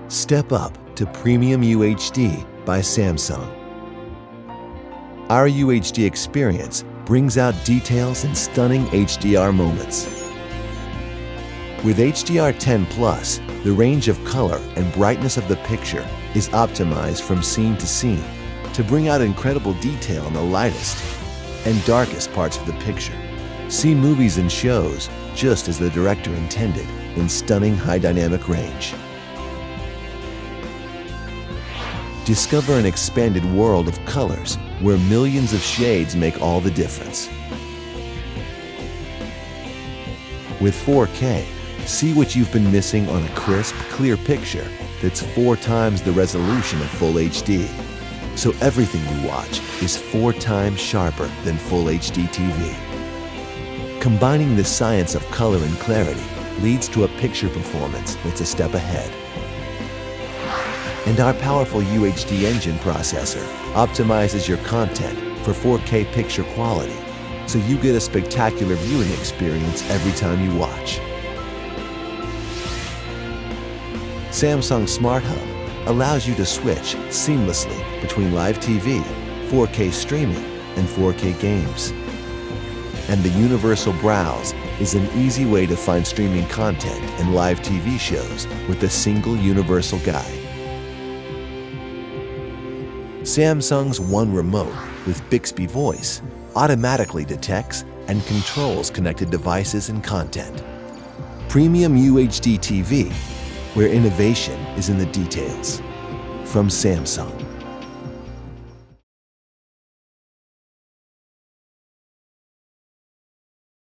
Step up to Premium UHD by Samsung. Our UHD experience brings out details and stunning HDR moments. With HDR10+, the range of color and brightness of the picture is optimized from scene to scene to bring out incredible detail in the lightest and darkest parts of the picture. See movies and shows just as the director intended in stunning high dynamic range. Discover an expanded world of colors where millions of shades make all the difference. With 4K, see what you've been missing on a crisp, clear picture that's 4 times the resolution of Full HD. So everything you watch is 4 times sharper than Full HD TV. Combining the science of color and clarity leads to a picture performance that's a step ahead. And our powerful UHD engine processor optimizes your content for 4K picture quality, so you get a spectacular viewing experience every time you watch. Samsung Smart Hub allows you to switch seamlessly between live TV, 4K streaming, and 4K games. And the Universal Browse is an easy way to find streaming content and live TV shows with a single universal guide. Samsung's One Remote with Bixby Voice automatically detects and controls connected devices and content. Premium UHD TV, where innovation is in the details. From Samsung.